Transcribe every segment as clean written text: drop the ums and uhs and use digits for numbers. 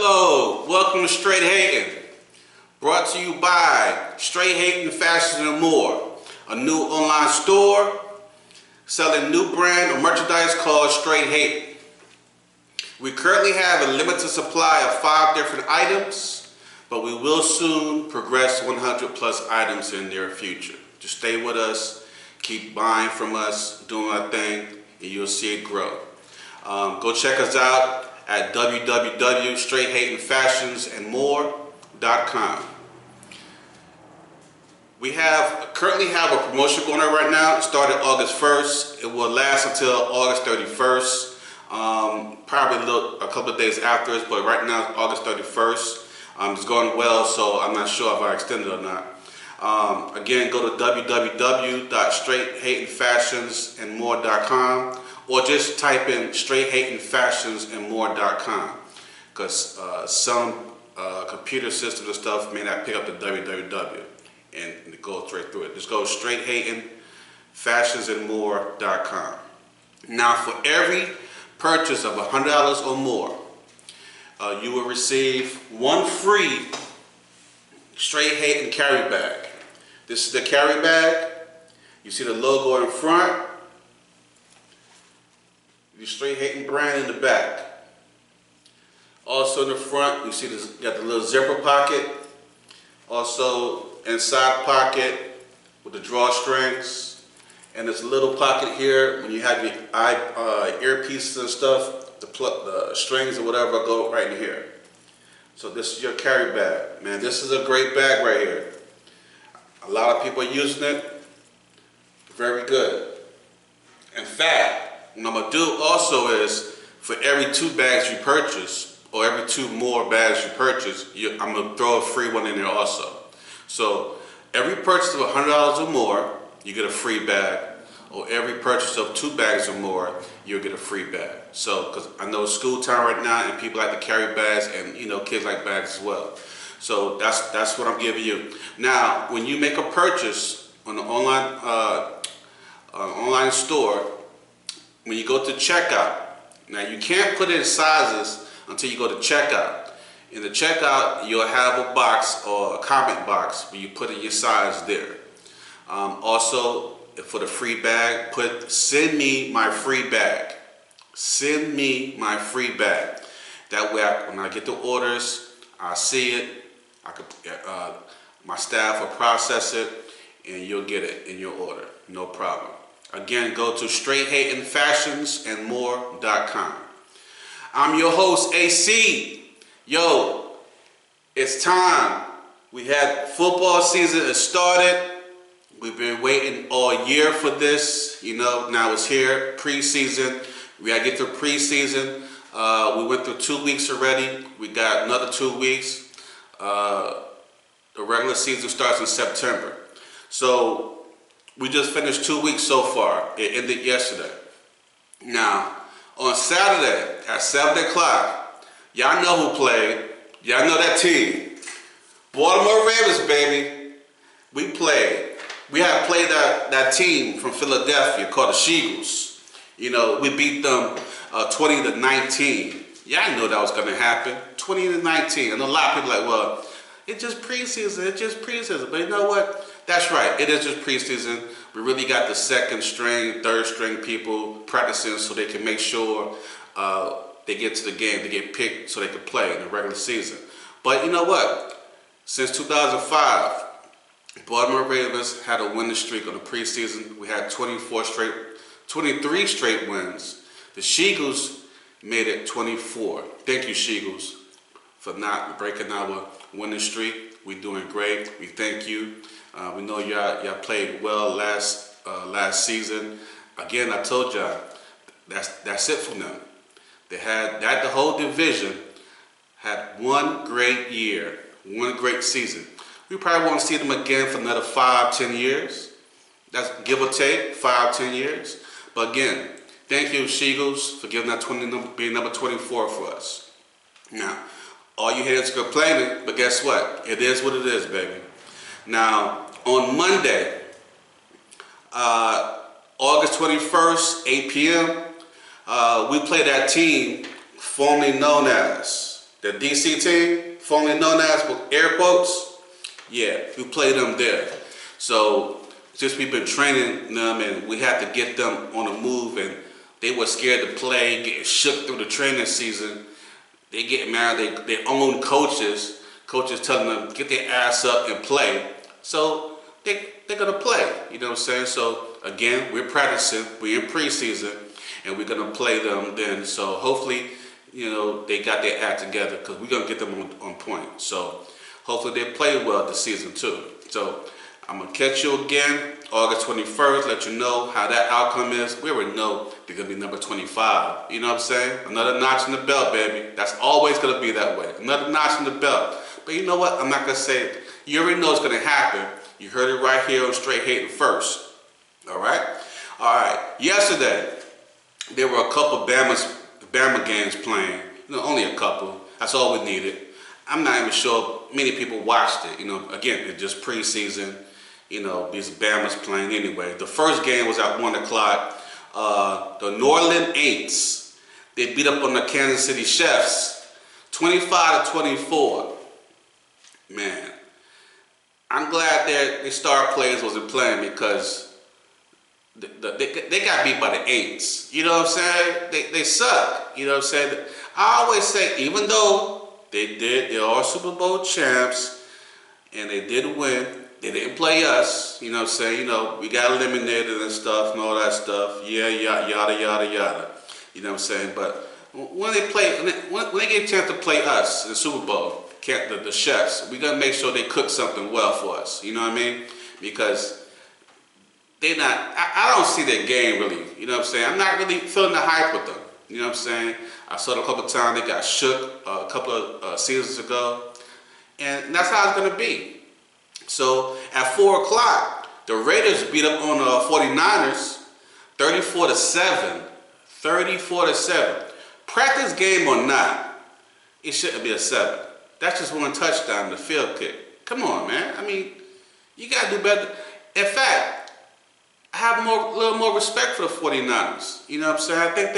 Hello, welcome to Straight Hating, brought to you by Straight Hating Fashion and More, a new online store selling new brand of merchandise called Straight Hating. We currently have a limited supply of 5 different items, but we will soon progress 100 plus items in the near future. Just stay with us, keep buying from us, doing our thing, and you'll see it grow. Go check us out at www.straighthatingfashionsandmore.com. We currently have a promotion going on right now. It started August 1st. It will last until August 31st. Probably a couple of days afterwards, but right now it's August 31st. It's going well, so I'm not sure if I extended or not. Again, go to www.straighthatingfashionsandmore.com or just type in straighthatingfashionsandmore.com because some computer systems and stuff may not pick up the www and it goes straight through it. Just go straighthatingfashionsandmore.com. Now, for every purchase of $100 or more, you will receive one free Straight Hating carry bag. This is the carry bag. You see the logo in front. The Straight Hating brand in the back. Also in the front, you see you got the little zipper pocket. Also inside pocket with the drawstrings. And this little pocket here when you have your earpieces and stuff, the strings or whatever go right in here. So this is your carry bag. Man, this is a great bag right here. A lot of people are using it. Very good. In fact, what I'm going to do also is for every 2 bags you purchase or every 2 more bags you purchase, I'm going to throw a free one in there also. So every purchase of $100 or more, you get a free bag. Or every purchase of 2 bags or more, you'll get a free bag. So, because I know it's school time right now and people like to carry bags and, you know, kids like bags as well. So that's what I'm giving you. Now, when you make a purchase on the online store, when you go to checkout, now you can't put in sizes until you go to checkout. In the checkout, you'll have a box or a comment box where you put in your size there. Also, for the free bag, send me my free bag. Send me my free bag. That way, when I get the orders, I see it. My staff will process it, and you'll get it in your order. No problem. Again, go to straighthatingfashionsandmore.com. I'm your host, AC. Yo, it's time. We had football season. It started. We've been waiting all year for this, you know, now it's here, preseason. We gotta get through preseason. We went through 2 weeks already. We got another 2 weeks. The regular season starts in September. So we just finished 2 weeks so far. It ended yesterday. Now, on Saturday at 7 o'clock, y'all know who played. Y'all know that team. Baltimore Ravens, baby. We played. We have played that team from Philadelphia called the Eagles. You know, we beat them 20-19. Yeah, I know that was going to happen. 20-19. And a lot of people are like, well, it's just preseason. It's just preseason. But you know what? That's right. It is just preseason. We really got the 2nd string, 3rd string people practicing so they can make sure they get to the game. They get picked so they can play in the regular season. But you know what? Since 2005, Baltimore Ravens had a winning streak on the preseason. We had 23 straight wins. The Eagles made it 24. Thank you, Eagles, for not breaking our winning streak. We're doing great. We thank you. We know y'all played well last season. Again, I told y'all that's it from them. They had the whole division had one great year, one great season. We probably won't see them again for another 5-10 years. That's give or take 5-10 years. But again, thank you, Eagles, for giving that being number 24 for us. Now, all you haters are complaining, but guess what? It is what it is, baby. Now, on Monday, August 21st, 8 p.m., we play that team formerly known as The DC team, formerly known as, with air quotes, yeah, we play them there. So just we've been training them, and we had to get them on the move, and they were scared to play, getting shook through the training season. They get mad at their own coaches telling them get their ass up and play. So they're gonna play, you know what I'm saying? So again, we're practicing, we're in preseason, and we're gonna play them then. So hopefully, you know, they got their act together, because we're gonna get them on point. So hopefully they play well this season too. So I'm gonna catch you again August 21st, let you know how that outcome is. We already know they're gonna be number 25. You know what I'm saying? Another notch in the belt, baby. That's always gonna be that way. Another notch in the belt. But you know what? I'm not gonna say it. You already know it's gonna happen. You heard it right here on Straight Hating First. All right? All right. Yesterday, there were a couple Bama games playing. You know, only a couple. That's all we needed. I'm not even sure many people watched it. You know, again, it's just preseason. You know, these Bama's playing anyway. The first game was at 1 o'clock. The New Orleans Aints, they beat up on the Kansas City Chiefs, 25-24. Man, I'm glad that the star players wasn't playing, because they got beat by the Aints. You know what I'm saying? They suck. You know what I'm saying? I always say, even though they are Super Bowl champs, and they did win, they didn't play us. You know what I'm saying? You know, we got eliminated and stuff and all that stuff. Yeah, yada, yada, yada. You know what I'm saying? But when they get a chance to play us in the Super Bowl, the chefs, we got to make sure they cook something well for us. You know what I mean? Because they're not, I don't see their game really. You know what I'm saying? I'm not really feeling the hype with them. You know what I'm saying? I saw them a couple of times. They got shook a couple of seasons ago. And that's how it's going to be. So at 4 o'clock, the Raiders beat up on the 49ers 34-7. 34-7. Practice game or not, it shouldn't be a 7. That's just one touchdown, the field kick. Come on, man. I mean, you got to do better. In fact, I have a little more respect for the 49ers. You know what I'm saying? I think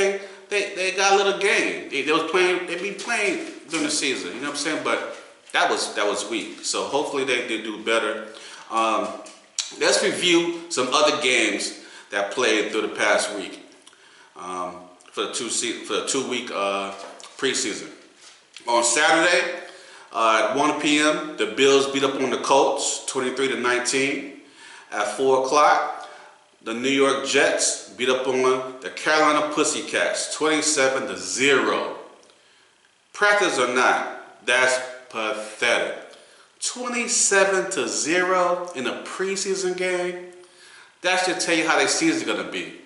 they got a little game. They be playing during the season. You know what I'm saying? But that was weak. So hopefully they do better. Let's review some other games that played through the past week for the 2-week preseason. On Saturday at 1 p.m., the Bills beat up on the Colts 23-19. At 4 o'clock, the New York Jets beat up on the Carolina Pussycats 27-0. Practice or not, that's pathetic. 27-0 in a preseason game. That should tell you how their season's gonna be.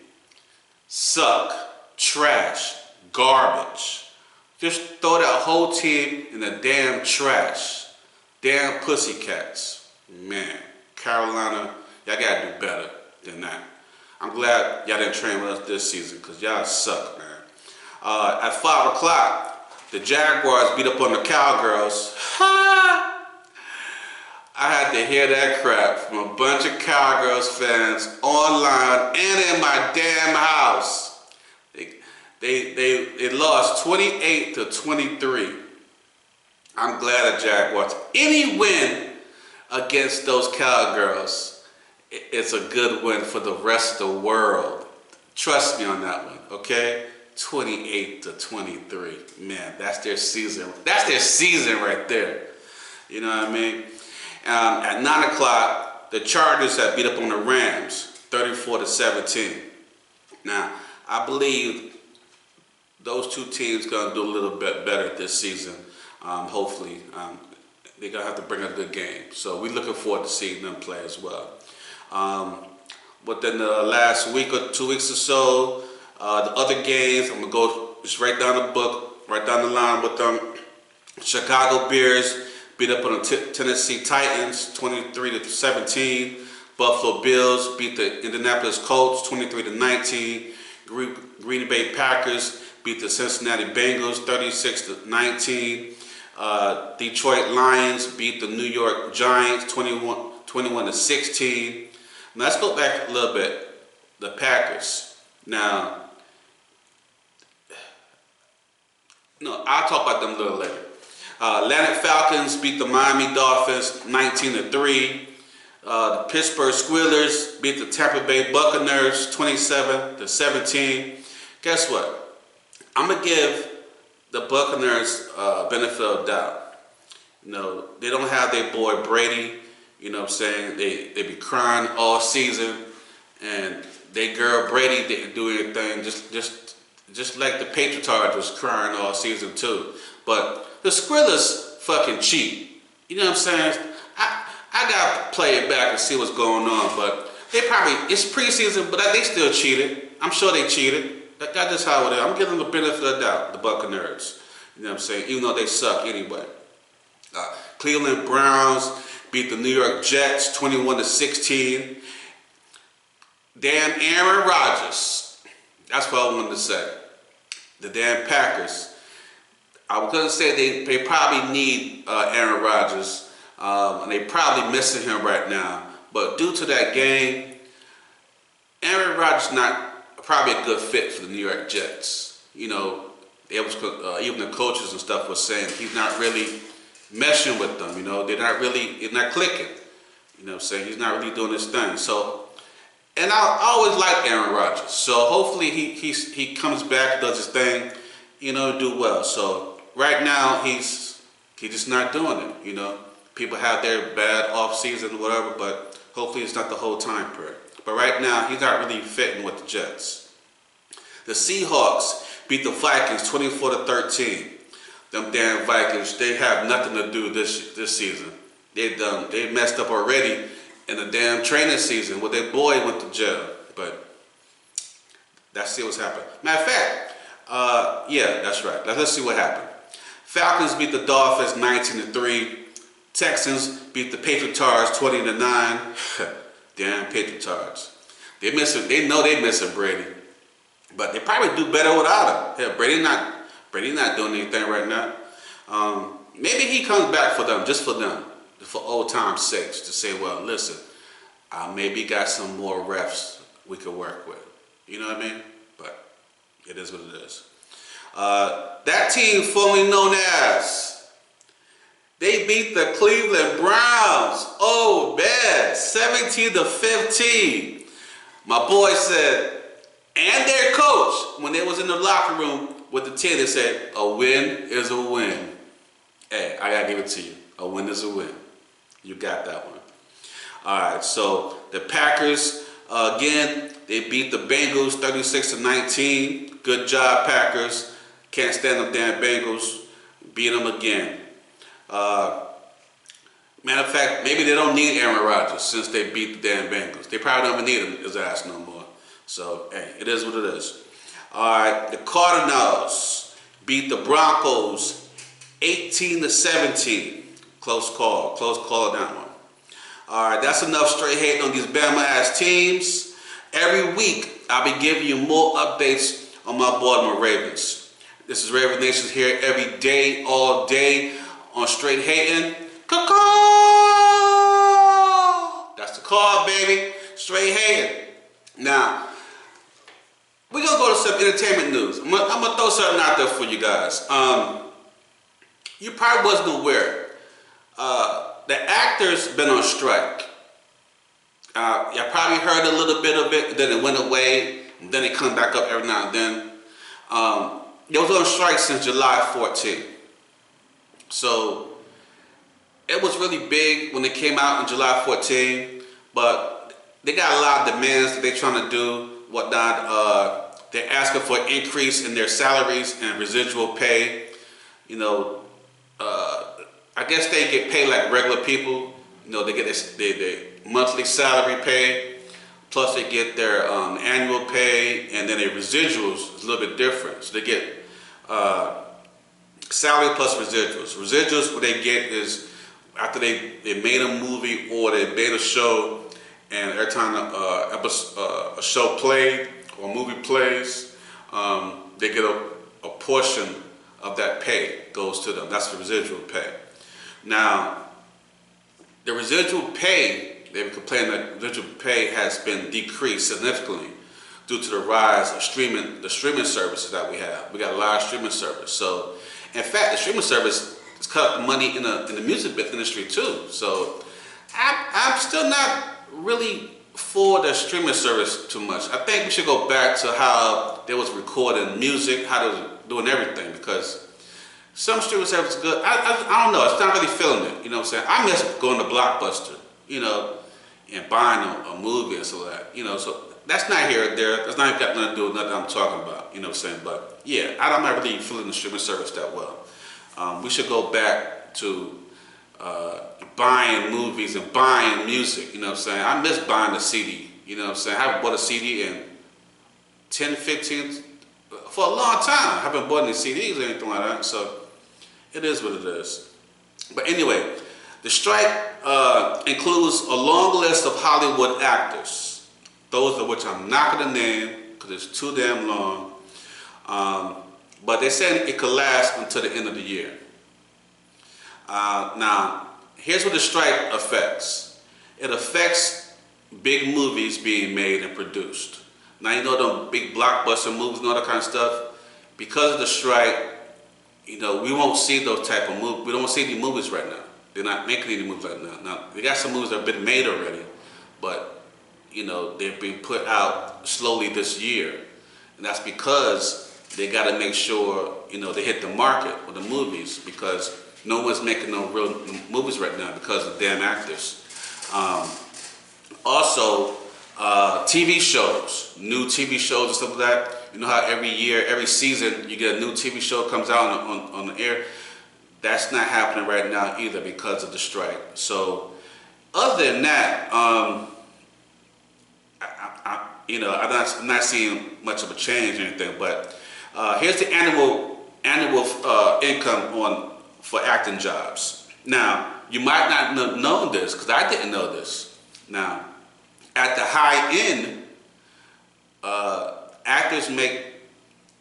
Suck, trash, garbage. Just throw that whole team in the damn trash. Damn Pussycats. Man, Carolina, y'all gotta do better than that. I'm glad y'all didn't train with us this season, because y'all suck, man. At 5 o'clock, the Jaguars beat up on the Cowgirls. I had to hear that crap from a bunch of Cowgirls fans online and in my damn house. They lost 28-23. I'm glad the Jaguars. Any win against those Cowgirls, it's a good win for the rest of the world. Trust me on that one, okay? 28-23. Man, that's their season. That's their season right there. You know what I mean? At 9 o'clock, the Chargers had beat up on the Rams 34-17. Now, I believe those two teams going to do a little bit better this season. Hopefully, they're going to have to bring a good game. So we're looking forward to seeing them play as well. Within the last week or 2 weeks or so, the other games, I'm going to go just right down the book, right down the line with them. Chicago Bears beat up on the Tennessee Titans 23-17. Buffalo Bills beat the Indianapolis Colts 23-19. Green Bay Packers beat the Cincinnati Bengals 36-19. Detroit Lions beat the New York Giants 21-16. Now let's go back a little bit. The Packers. Now, no, I'll talk about them a little later. Atlanta Falcons beat the Miami Dolphins 19-3. The Pittsburgh Steelers beat the Tampa Bay Buccaneers 27-17. Guess what? I'm gonna give the Buccaneers benefit of doubt. You know, they don't have their boy Brady. You know what I'm saying? They be crying all season, and they girl Brady didn't do anything. Just like the Patriots was crying all season too. But the Steelers fucking cheat. You know what I'm saying? I gotta play it back and see what's going on. But they probably, it's preseason, but they still cheated. I'm sure they cheated. That's just how it is. I'm giving them the benefit of the doubt, the Buccaneers. You know what I'm saying? Even though they suck anyway. Cleveland Browns beat the New York Jets 21-16. Damn Aaron Rodgers. That's what I wanted to say. The damn Packers. I was going to say they probably need Aaron Rodgers. And they probably missing him right now. But due to that game, Aaron Rodgers not probably a good fit for the New York Jets. You know, it was, even the coaches and stuff was saying he's not really meshing with them. You know, it's not clicking. You know what I'm saying? He's not really doing his thing. So, and I always like Aaron Rodgers. So hopefully he comes back, does his thing, you know, do well. So right now he's just not doing it. You know, people have their bad off season or whatever, but hopefully it's not the whole time period. But right now he's not really fitting with the Jets. The Seahawks beat the Vikings 24-13. Them damn Vikings, they have nothing to do this season. They messed up already in the damn training season where their boy went to jail. But let's see what's happening. Matter of fact, yeah, that's right. Let's see what happened. Falcons beat the Dolphins 19-3. Texans beat the Patriots 20-9. Damn Patriots. They know they missing Brady, but they probably do better without him. Hell, Brady's not doing anything right now. Maybe he comes back for them, just for old time's sakes, to say, well, listen, maybe got some more refs we could work with. You know what I mean? But it is what it is. That team formerly known as, they beat the Cleveland Browns. Oh, man, 17-15. My boy said, and their coach, when they was in the locker room with the team, they said, a win is a win. Hey, I gotta give it to you. A win is a win. You got that one. All right, so the Packers, again, they beat the Bengals 36-19. Good job, Packers. Can't stand them damn Bengals. Beat them again. Matter of fact, maybe they don't need Aaron Rodgers since they beat the damn Bengals. They probably don't even need his ass no more. So, hey, it is what it is. All right, the Cardinals beat the Broncos 18-17. Close call on that one. All right, that's enough straight hating on these Bama-ass teams. Every week, I'll be giving you more updates on my Baltimore Ravens. This is Raven Nation here every day, all day on Straight Hating. Caw-caw! That's the call, baby. Straight hating. Now, we're going to go to some entertainment news. I'm gonna throw something out there for you guys. You probably wasn't aware. The actors been on strike. Y'all probably heard a little bit of it, then it went away, and then it comes back up every now and then. They was on strike since July 14th. So, it was really big when it came out on July 14th, but they got a lot of demands that they're trying to do, whatnot. They're asking for an increase in their salaries and residual pay. You know, I guess they get paid like regular people. You know, they get their monthly salary pay, plus they get their annual pay, and then their residuals is a little bit different. So they get salary plus residuals. Residuals, what they get is after they made a movie or they made a show, and every time a show played or a movie plays, they get a portion of that pay goes to them. That's the residual pay. Now, the residual pay, they've complained that residual pay has been decreased significantly due to the rise of the streaming services that we have. We got a lot of streaming service. So, in fact, the streaming service it's cut the money in the music industry too. So I'm still not really for the streaming service too much. I think we should go back to how they was recording music, how they was doing everything, because some streaming service is good. I don't know. It's not really feeling it. You know what I'm saying? I miss going to Blockbuster, you know, and buying a movie and so that. You know, so that's not here or there. That's not got nothing to do with nothing I'm talking about. You know what I'm saying? But yeah, I'm not really feeling the streaming service that well. We should go back to buying movies and buying music. You know what I'm saying? I miss buying a CD. You know what I'm saying? I haven't bought a CD in 10, 15, for a long time. I haven't bought any CDs or anything like that. So it is what it is. But anyway, the strike includes a long list of Hollywood actors, those of which I'm not going to name because it's too damn long. But they said it could last until the end of the year. Now, here's what the strike affects. It affects big movies being made and produced. Now, you know them big blockbuster movies and all that kind of stuff. Because of the strike, you know, we won't see those type of movies. We don't see any movies right now. They're not making any movies right now. Now, they got some movies that have been made already, but, you know, they're being put out slowly this year. And that's because they got to make sure, you know, they hit the market with the movies, because no one's making no real movies right now because of damn actors. Also, TV shows, new TV shows and stuff like that. You know how every year, every season, you get a new TV show comes out on the air? That's not happening right now either because of the strike. So, other than that, you know, I'm not seeing much of a change or anything. But here's the annual income for acting jobs. Now, you might not know this because I didn't know this. Now, at the high end, actors make,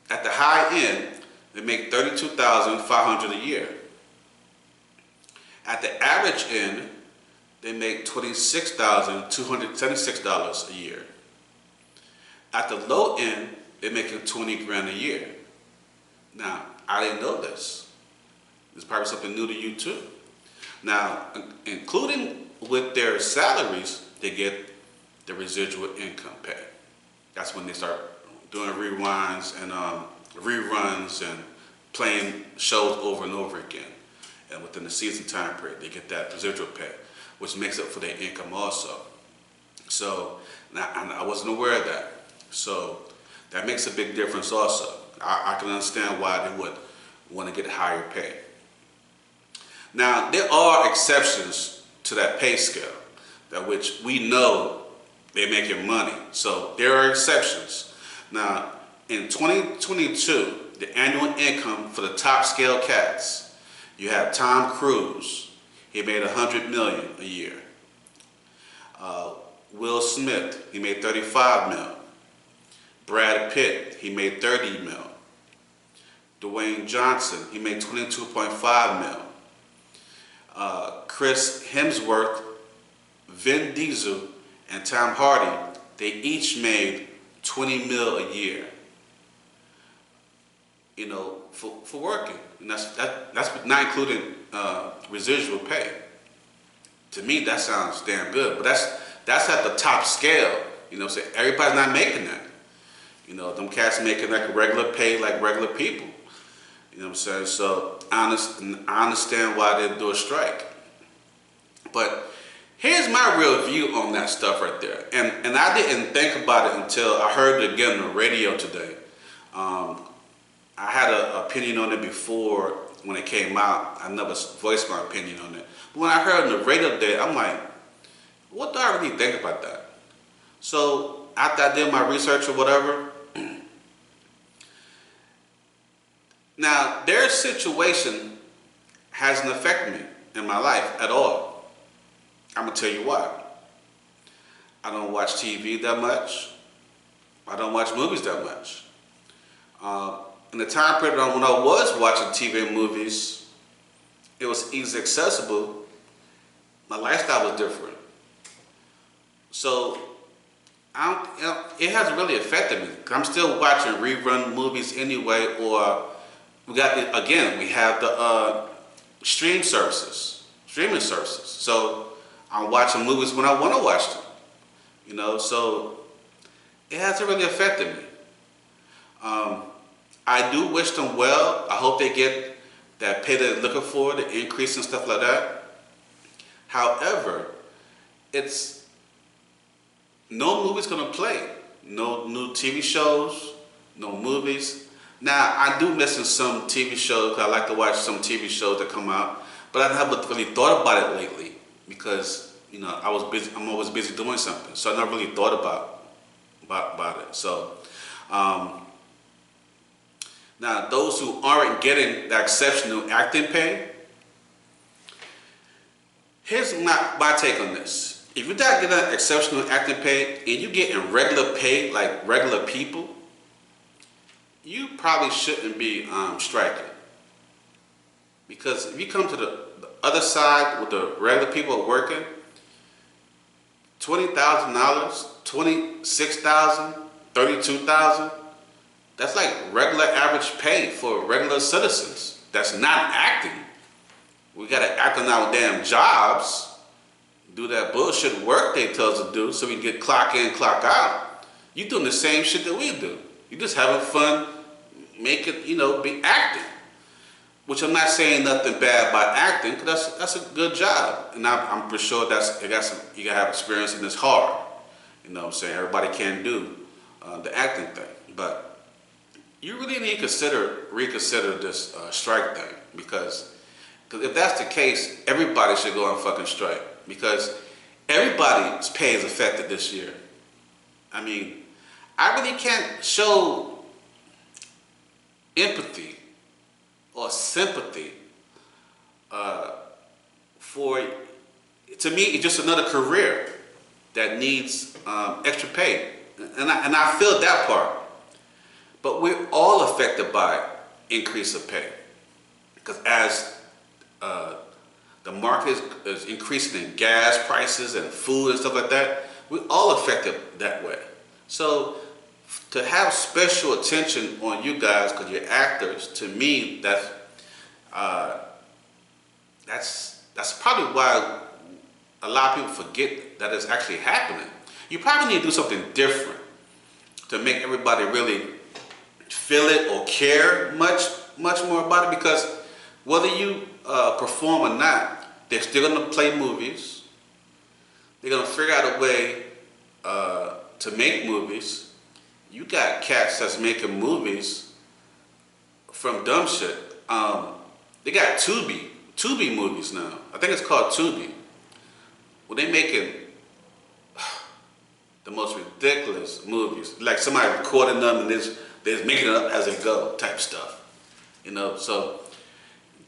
at the high end, they make $32,500 a year. At the average end, they make $26,276 a year. At the low end, they're making $20 grand a year. Now, I didn't know this. It's probably something new to you too. Now, including with their salaries, they get the residual income pay. That's when they start doing rewinds and reruns and playing shows over and over again. And within the season time period, they get that residual pay, which makes up for their income also. So, now, I wasn't aware of that. So, that makes a big difference also. I can understand why they would want to get higher pay. Now, there are exceptions to that pay scale, that which we know they're making money. So there are exceptions. Now, in 2022, the annual income for the top scale cats, you have Tom Cruise. He made $100 million a year. Will Smith, he made $35 million. Brad Pitt, he made $30 million. Dwayne Johnson, he made $22.5 million. Chris Hemsworth, Vin Diesel, and Tom Hardy, they each made $20 million a year. You know, for working, and that's not including residual pay. To me, that sounds damn good, but that's at the top scale. You know, so everybody's not making that. You know, them cats making like a regular pay, like regular people. You know what I'm saying? So I understand why they do a strike. But here's my real view on that stuff right there. And I didn't think about it until I heard it again on the radio today. I had an opinion on it before when it came out. I never voiced my opinion on it. But when I heard it on the radio today, I'm like, what do I really think about that? So after I did my research or whatever, now, their situation hasn't affected me in my life at all. I'm going to tell you why. I don't watch TV that much. I don't watch movies that much. In the time period when I was watching TV and movies, it was easily accessible. My lifestyle was different. So, it hasn't really affected me. I'm still watching rerun movies anyway, or we have the streaming services. So I'm watching movies when I want to watch them. So it hasn't really affected me. I do wish them well. I hope they get that pay they're looking for, the increase and stuff like that. However, it's no movie's gonna play. No new TV shows, no movies. Now, I do miss some TV shows. I like to watch some TV shows that come out, but I haven't really thought about it lately because I was busy. I'm always busy doing something, so I never really thought about it. So now, those who aren't getting that exceptional acting pay, here's my take on this. If you're not getting exceptional acting pay and you're getting regular pay like regular people, you probably shouldn't be striking. Because if you come to the other side with the regular people working, $20,000, $26,000, $32,000, that's like regular average pay for regular citizens. That's not acting. We gotta act on our damn jobs, do that bullshit work they tell us to do so we can get clock in, clock out. You doing the same shit that we do. You just having fun, make it, be acting. Which I'm not saying nothing bad about acting, because that's a good job. And I'm for sure you gotta have experience and it's hard. You know what I'm saying? Everybody can't do the acting thing. But you really need to reconsider this strike thing, because if that's the case, everybody should go on fucking strike, because everybody's pay is affected this year. I mean, I really can't show empathy or sympathy to me, it's just another career that needs extra pay, and I feel that part. But we're all affected by increase of pay, because as the market is increasing in gas prices and food and stuff like that, we're all affected that way. So to have special attention on you guys because you're actors, to me, that's probably why a lot of people forget that it's actually happening. You probably need to do something different to make everybody really feel it or care much more about it, because whether you perform or not, they're still going to play movies. They're going to figure out a way to make movies. You got cats that's making movies from dumb shit. They got Tubi movies now. I think it's called Tubi. Well, they making the most ridiculous movies. Like somebody recording them and they're making it up as they go type stuff. So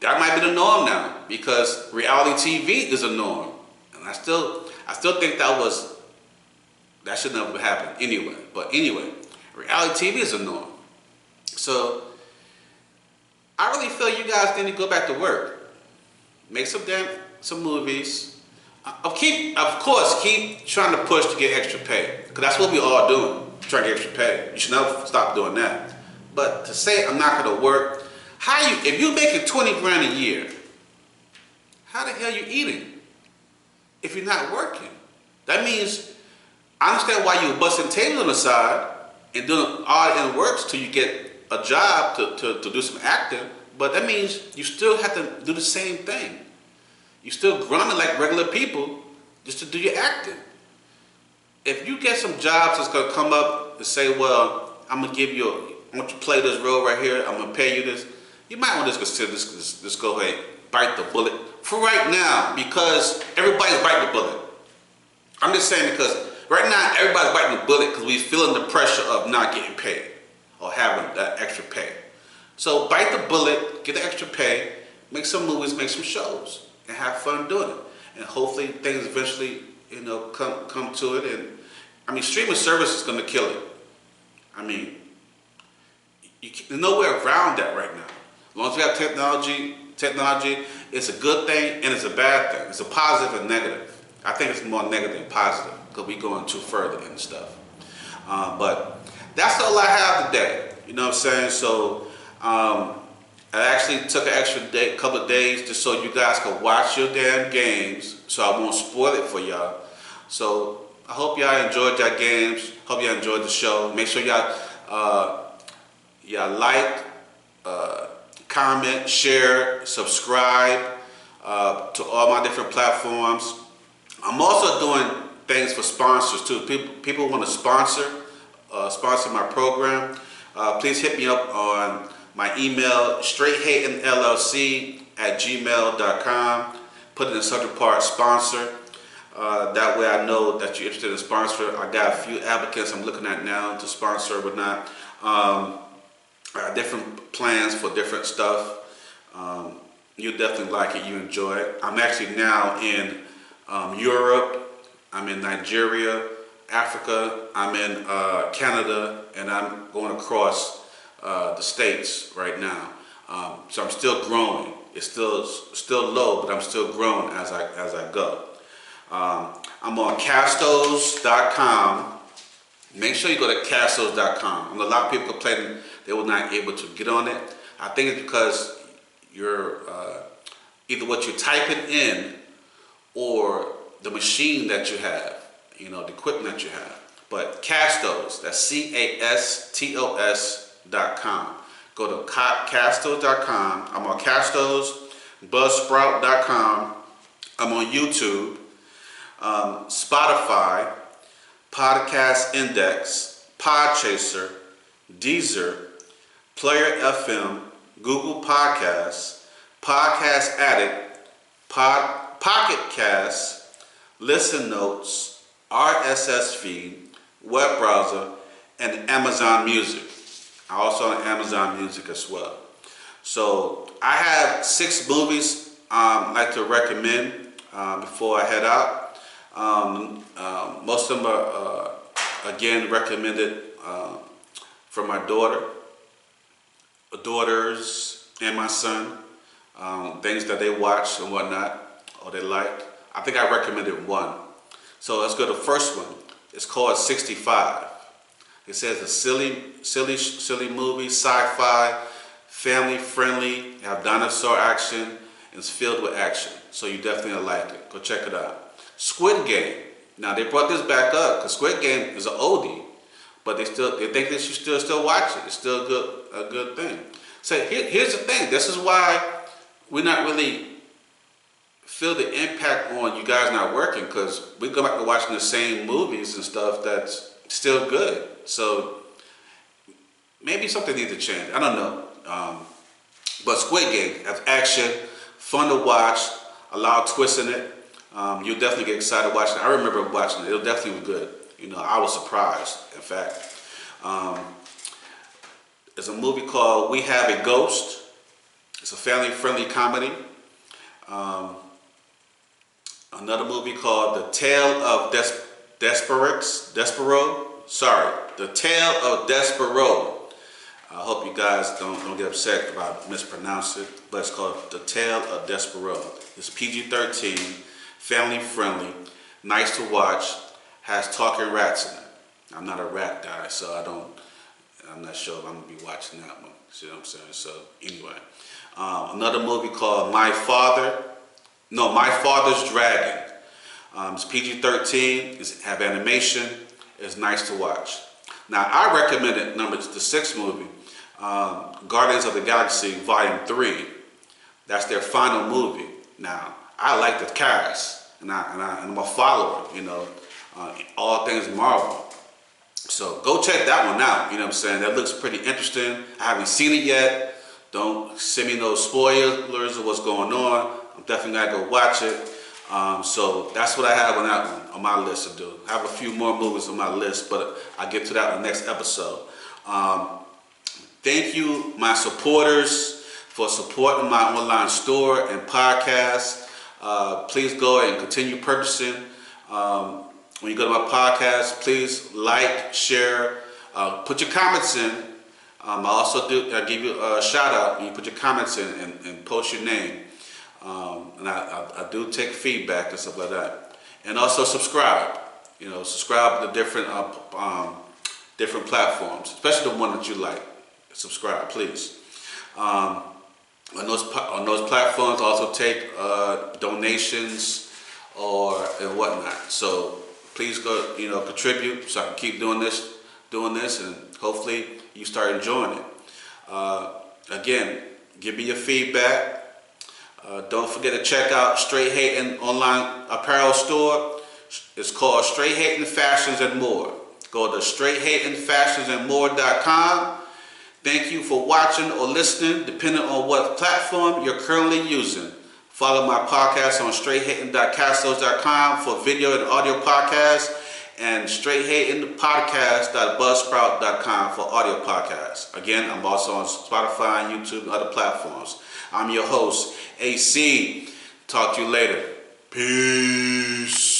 that might be the norm now, because reality TV is a norm. And I still think that should never happen anyway. But anyway, reality TV is a norm. So I really feel you guys need to go back to work. Make some movies. Of course, keep trying to push to get extra pay, because that's what we all doing, trying to get extra pay. You should never stop doing that. But to say I'm not going to work, if you're making 20 grand a year, how the hell are you eating if you're not working? That means, I understand why you're busting tables on the side and doing odd end works till you get a job to do some acting, but that means you still have to do the same thing. You're still grinding like regular people just to do your acting. If you get some jobs that's gonna come up and say, well, I want you to play this role right here, I'm gonna pay you this, you might want to consider this go ahead, bite the bullet for right now, because everybody's biting the bullet. I'm just saying, because right now everybody's biting the bullet because we're feeling the pressure of not getting paid or having that extra pay. So bite the bullet, get the extra pay, make some movies, make some shows, and have fun doing it. And hopefully things eventually, come to it. And I mean, streaming service is going to kill it. I mean, there's no way around that right now. As long as we have technology, it's a good thing and it's a bad thing. It's a positive and negative. I think it's more negative than positive, because we're going too further and stuff. But that's all I have today. You know what I'm saying? So, I actually took an extra day, couple of days just so you guys could watch your damn games, so I won't spoil it for y'all. So I hope y'all enjoyed your games. Hope y'all enjoyed the show. Make sure y'all like, comment, share, subscribe to all my different platforms. I'm also doing things for sponsors too. People want to sponsor my program. Please hit me up on my email, straighthatingllc@gmail.com. Put in the subject part sponsor. That way I know that you're interested in sponsor. I got a few applicants I'm looking at now to sponsor or whatnot. I got different plans for different stuff. You definitely like it, you enjoy it. I'm actually now in Europe, I'm in Nigeria, Africa, I'm in Canada, and I'm going across the States right now. So I'm still growing. It's still low, but I'm still growing as I go. I'm on castos.com. Make sure you go to castos.com. A lot of people complaining they were not able to get on it. I think it's because you're either what you're typing in or the machine that you have, the equipment that you have. But Castos, that's castos.com. Go to castos.com. I'm on Castos, buzzsprout.com. I'm on YouTube, Spotify, Podcast Index, Podchaser, Deezer, Player FM, Google Podcasts, Podcast Addict, Pocket Cast, Listen Notes, RSS feed, web browser, and Amazon Music. I'm also on Amazon Music as well. So I have 6 movies I'd like to recommend before I head out. Most of them are, again, recommended from my daughters and my son. Things that they watch and whatnot, or they like. I think I recommended one. So let's go to the first one. It's called 65. It says a silly movie, sci-fi, family friendly, have dinosaur action, and it's filled with action. So you definitely like it. Go check it out. Squid Game. Now they brought this back up because Squid Game is an oldie, but they think that you still watch it. It's still a good thing. So here's the thing. This is why we're not really feel the impact on you guys not working, because we go back to watching the same movies and stuff that's still good. So maybe something needs to change. I don't know. But Squid Game has action, fun to watch, a lot of twists in it. You'll definitely get excited watching it. I remember watching it. It definitely was good. I was surprised, in fact. There's a movie called We Have a Ghost. It's a family-friendly comedy. Another movie called The Tale of Despero. The Tale of Despero. I hope you guys don't get upset if I mispronounce it, but it's called The Tale of Despero. It's PG-13, family-friendly, nice to watch, has talking rats in it. I'm not a rat guy, so I'm not sure if I'm gonna be watching that one. See what I'm saying? So anyway, another movie called My Father's Dragon. It's PG-13. It's have animation. It's nice to watch. Now I recommended the 6th movie, Guardians of the Galaxy Volume 3. That's their final movie. Now I like the cast, and I'm a follower. All things Marvel. So go check that one out. You know what I'm saying? That looks pretty interesting. I haven't seen it yet. Don't send me no spoilers of what's going on. I'm definitely gonna go watch it. So that's what I have on that one on my list to do. I have a few more movies on my list, but I'll get to that in the next episode. Thank you, my supporters, for supporting my online store and podcast. Please go and continue purchasing. When you go to my podcast, please like, share, put your comments in. I also give you a shout out when you put your comments in and post your name. And I do take feedback and stuff like that. And also subscribe. Subscribe to different platforms, especially the one that you like. Subscribe, please. on those platforms. Also take donations and whatnot. So please go, contribute so I can keep doing this, and hopefully you start enjoying it. Again, give me your feedback. Don't forget to check out Straight Hatin' online apparel store. It's called Straight Hatin' Fashions and More. Go to straighthatin'fashionsandmore.com. Thank you for watching or listening, depending on what platform you're currently using. Follow my podcast on straighthatin.castos.com for video and audio podcasts, and straighthatinpodcast.buzzsprout.com for audio podcasts. Again, I'm also on Spotify, YouTube, and other platforms. I'm your host, AC. Talk to you later. Peace.